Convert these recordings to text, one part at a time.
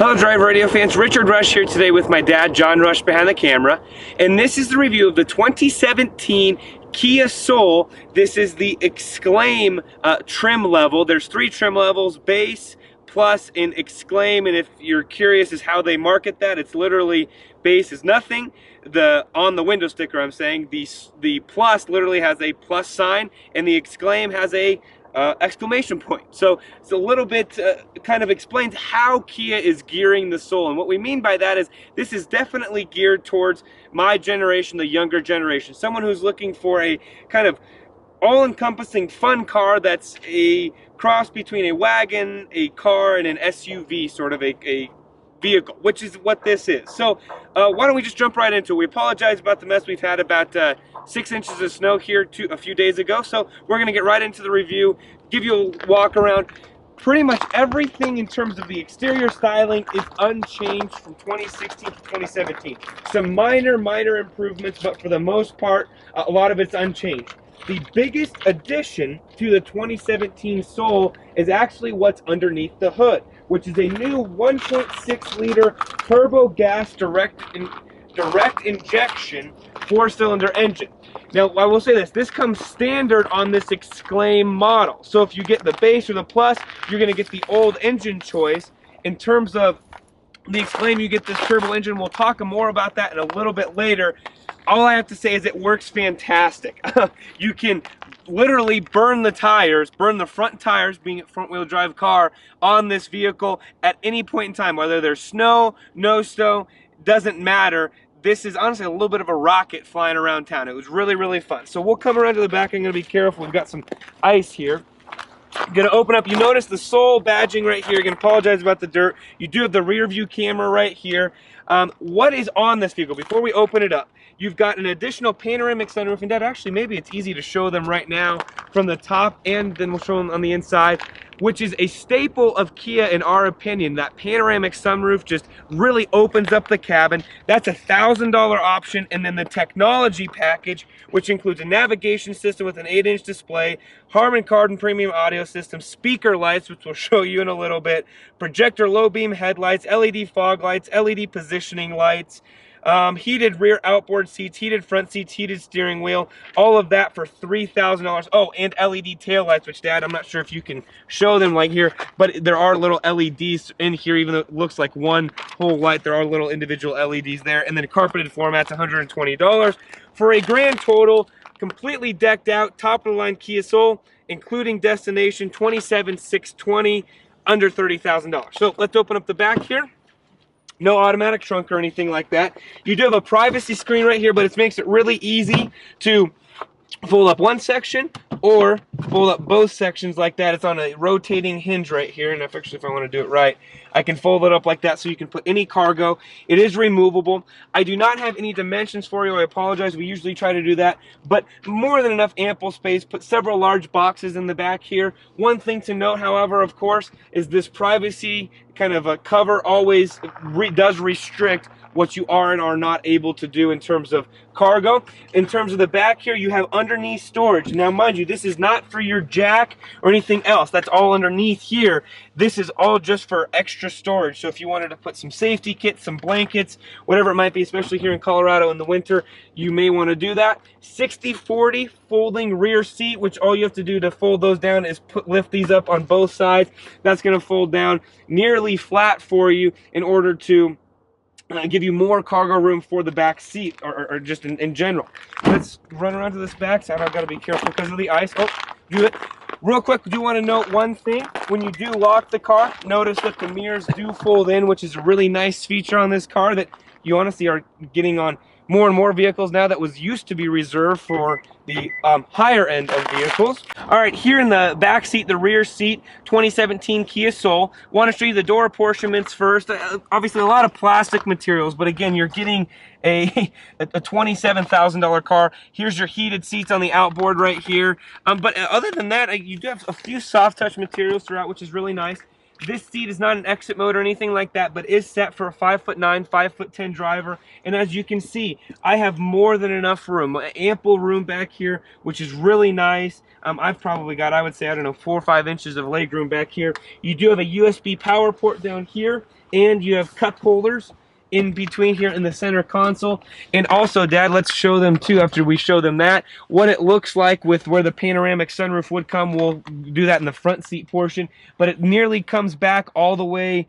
Hello Drive Radio fans, Richard Rush here today with my dad John Rush behind the camera, and this is the review of the 2017 Kia Soul. This is the Exclaim trim level. There's 3 trim levels: base, plus, and Exclaim. And if you're curious as how they market that, it's literally base is nothing. On the window sticker, I'm saying the plus literally has a plus sign, and the Exclaim has a exclamation point. So it's a little bit kind of explains how Kia is gearing the Soul. And what we mean by that is this is definitely geared towards my generation, the younger generation. Someone who's looking for a kind of all-encompassing fun car that's a cross between a wagon, a car, and an SUV, sort of a vehicle, which is what this is. So why don't we just jump right into it. We apologize about the mess. We've had about 6 inches of snow here a few days ago, so we're going to get right into the review, give you a walk around. Pretty much everything in terms of the exterior styling is unchanged from 2016 to 2017. Some minor improvements, but for the most part, a lot of it's unchanged. The biggest addition to the 2017 Soul is actually what's underneath the hood, which is a new 1.6 liter turbo gas direct injection 4-cylinder engine. Now, I will say this comes standard on this Exclaim model. So if you get the base or the plus, you're going to get the old engine choice. In terms of the Exclaim, you get this turbo engine. We'll talk more about that in a little bit later. All I have to say is it works fantastic. You can literally burn the tires, burn the front tires, being a front-wheel drive car, on this vehicle at any point in time, whether there's snow, no snow, doesn't matter. This is honestly a little bit of a rocket flying around town. It was really fun. So we'll come around to the back. I'm going to be careful. We've got some ice here. I'm going to open up. You notice the Soul badging right here. You're going to apologize about the dirt. You do have the rear view camera right here. What is on this vehicle? Before we open it up, you've got an additional panoramic sunroof, and Dad, actually maybe it's easy to show them right now from the top, and then we'll show them on the inside, which is a staple of Kia in our opinion. That panoramic sunroof just really opens up the cabin. That's a $1,000 option. And then the technology package, which includes a navigation system with an 8-inch display, Harman Kardon premium audio system, speaker lights, which we'll show you in a little bit, projector low beam headlights, LED fog lights, LED positioning lights, heated rear outboard seats, heated front seats, heated steering wheel, all of that for $3,000. Oh, and LED taillights, which, Dad, I'm not sure if you can show them like here, but there are little LEDs in here. Even though it looks like one whole light, there are little individual LEDs there. And then carpeted floor mats, $120 for a grand total, completely decked out, top of the line Kia Soul, including destination, $27,620, under $30,000. So let's open up the back here. No automatic trunk or anything like that. You do have a privacy screen right here, but it makes it really easy to fold up one section or fold up both sections like that. It's on a rotating hinge right here, and if I want to do it right, I can fold it up like that so you can put any cargo. It is removable. I do not have any dimensions for you. I apologize. We usually try to do that, but more than enough ample space. Put several large boxes in the back here. One thing to note, however, of course, is this privacy kind of a cover always does restrict what you are and are not able to do in terms of cargo. In terms of the back here, you have underneath storage. Now, mind you, this is not for your jack or anything else. That's all underneath here. This is all just for extra storage. So if you wanted to put some safety kits, some blankets, whatever it might be, especially here in Colorado in the winter, you may want to do that. 60/40 folding rear seat, which all you have to do to fold those down is lift these up on both sides. That's going to fold down nearly flat for you in order to give you more cargo room for the back seat, or just in general. Let's run around to this back side. I've got to be careful because of the ice. Oh, do it. Real quick, do want to note one thing. When you do lock the car, notice that the mirrors do fold in, which is a really nice feature on this car that you honestly are getting on more and more vehicles now. That was used to be reserved for the higher end of vehicles. All right, here in the back seat, the rear seat, 2017 Kia Soul. Want to show you the door apportionments first. Obviously a lot of plastic materials, but again, you're getting a $27,000 car. Here's your heated seats on the outboard right here. But other than that, you do have a few soft touch materials throughout, which is really nice. This seat is not an exit mode or anything like that, but is set for a 5'9", 5'10" driver. And as you can see, I have more than enough room, ample room back here, which is really nice. I've probably got, I would say, I don't know, 4 or 5 inches of leg room back here. You do have a USB power port down here. and you have cup holders in between here in the center console. And also, Dad, let's show them too, after we show them that, what it looks like with where the panoramic sunroof would come. We'll do that in the front seat portion, but it nearly comes back all the way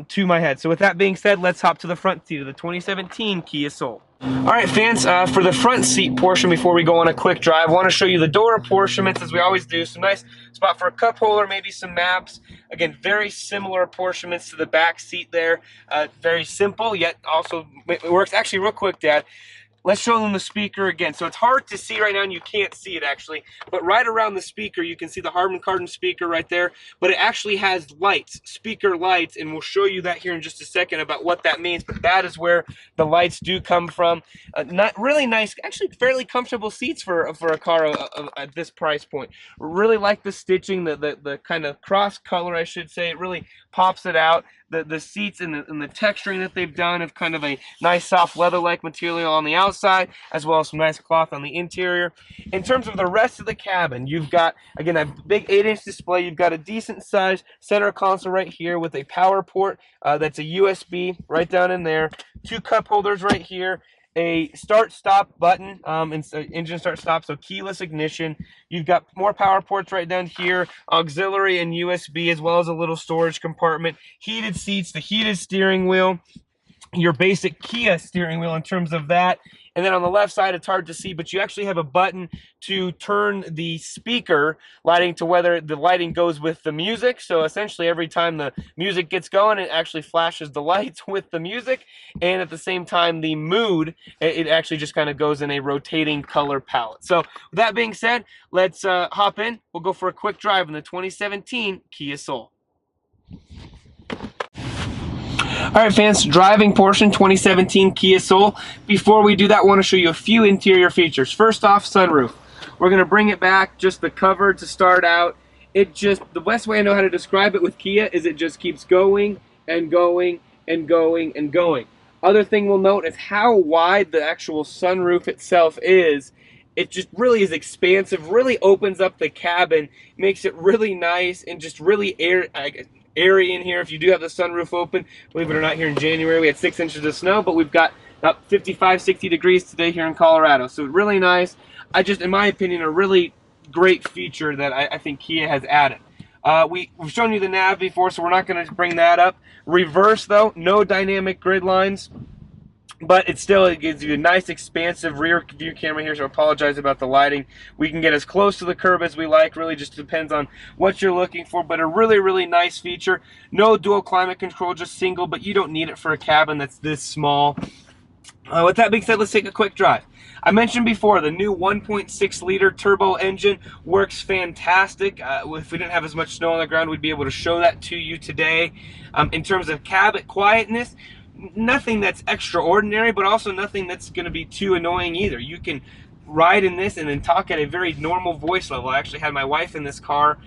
to my head. So with that being said, let's hop to the front seat of the 2017 Kia Soul. All right, fans, for the front seat portion, before we go on a quick drive, I want to show you the door apportionments, as we always do. Some nice spot for a cup holder, maybe some maps. Again, very similar apportionments to the back seat there. Very simple, yet also it works. Actually, real quick, Dad, let's show them the speaker again. So it's hard to see right now, and you can't see it actually, but right around the speaker, you can see the Harman Kardon speaker right there, but it actually has lights, speaker lights, and we'll show you that here in just a second about what that means, but that is where the lights do come from. Not really nice, actually fairly comfortable seats for a car at this price point. Really like the stitching, the kind of cross color, I should say. It really pops it out. The seats and the texturing that they've done of kind of a nice soft leather-like material on the outside, as well as some nice cloth on the interior. In terms of the rest of the cabin, you've got, again, a big 8-inch display. You've got a decent sized center console right here with a power port that's a USB right down in there. 2 cup holders right here. A start-stop button, engine start-stop, so keyless ignition. You've got more power ports right down here, auxiliary and USB, as well as a little storage compartment. Heated seats, the heated steering wheel, your basic Kia steering wheel in terms of that. And then on the left side, it's hard to see, but you actually have a button to turn the speaker lighting to whether the lighting goes with the music. So essentially every time the music gets going, it actually flashes the lights with the music. And at the same time, the mood, it actually just kind of goes in a rotating color palette. So with that being said, let's hop in. We'll go for a quick drive in the 2017 Kia Soul. All right, fans, driving portion, 2017 Kia Soul. Before we do that, I want to show you a few interior features. First off, sunroof. We're going to bring it back, just the cover to start out. The best way I know how to describe it with Kia is it just keeps going and going and going and going. Other thing we'll note is how wide the actual sunroof itself is. It just really is expansive, really opens up the cabin, makes it really nice and just really airy in here if you do have the sunroof open. Believe it or not, here in January we had 6 inches of snow, but we've got about 55, 60 degrees today here in Colorado. So really nice. In my opinion, a really great feature that I think Kia has added. We've shown you the nav before, so we're not going to bring that up. Reverse though, no dynamic grid lines. But it gives you a nice expansive rear view camera here, so I apologize about the lighting. We can get as close to the curb as we like, really just depends on what you're looking for, but a really, really nice feature. No dual climate control, just single, but you don't need it for a cabin that's this small. With that being said, let's take a quick drive. I mentioned before, the new 1.6 liter turbo engine works fantastic. If we didn't have as much snow on the ground, we'd be able to show that to you today. In terms of cabin quietness, nothing that's extraordinary, but also nothing that's going to be too annoying either. You can ride in this and then talk at a very normal voice level. I actually had my wife in this car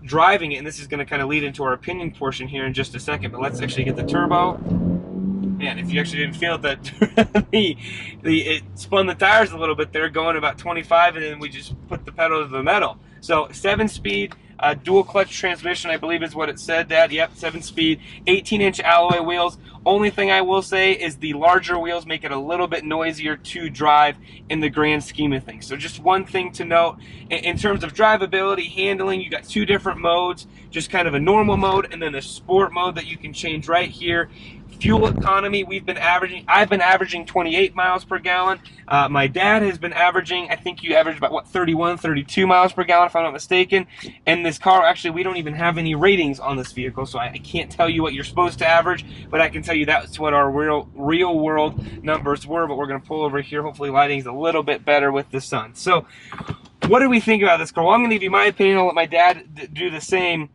driving it, and this is going to kind of lead into our opinion portion here in just a second, but let's actually get the turbo. Man, if you actually didn't feel that it spun the tires a little bit there, going about 25, and then we just put the pedal to the metal. So 7-speed, dual clutch transmission, I believe is what it said, Dad. Yep, 7-speed, 18-inch alloy wheels. Only thing I will say is the larger wheels make it a little bit noisier to drive in the grand scheme of things. So just one thing to note, in terms of drivability, handling, you got 2 different modes, just kind of a normal mode and then a sport mode that you can change right here. Fuel economy, I've been averaging 28 miles per gallon. My dad has been averaging, I think you average about, what, 31, 32 miles per gallon if I'm not mistaken. And this car, actually, we don't even have any ratings on this vehicle, so I can't tell you what you're supposed to average, but I can tell you that's what our real world numbers were. But we're going to pull over here. Hopefully lighting's a little bit better with the sun. So what do we think about this car? Well, I'm going to give you my opinion. I'll let my dad do the same.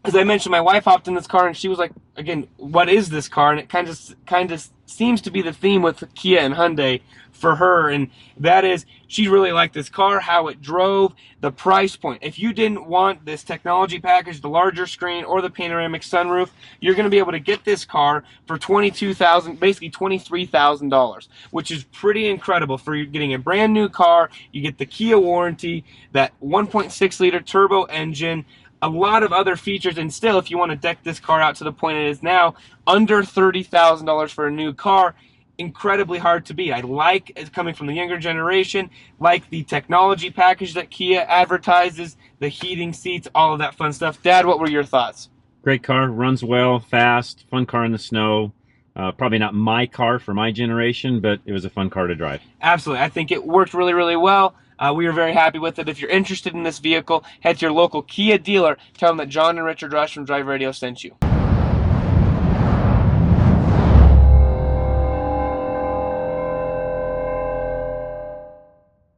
As I mentioned, my wife hopped in this car and she was like, again, what is this car? And it kind of seems to be the theme with Kia and Hyundai for her, and that is she really liked this car, how it drove, the price point. If you didn't want this technology package, the larger screen or the panoramic sunroof, you're going to be able to get this car for $22,000, basically $23,000, which is pretty incredible for you getting a brand new car. You get the Kia warranty, that 1.6 liter turbo engine, a lot of other features, and still, if you want to deck this car out to the point it is now, under $30,000 for a new car, incredibly hard to beat. I like it coming from the younger generation, like the technology package that Kia advertises, the heating seats, all of that fun stuff. Dad, what were your thoughts? Great car, runs well, fast, fun car in the snow. Probably not my car for my generation, but it was a fun car to drive. Absolutely. I think it worked really, really well. We were very happy with it. If you're interested in this vehicle, head to your local Kia dealer. Tell them that John and Richard Rush from Drive Radio sent you.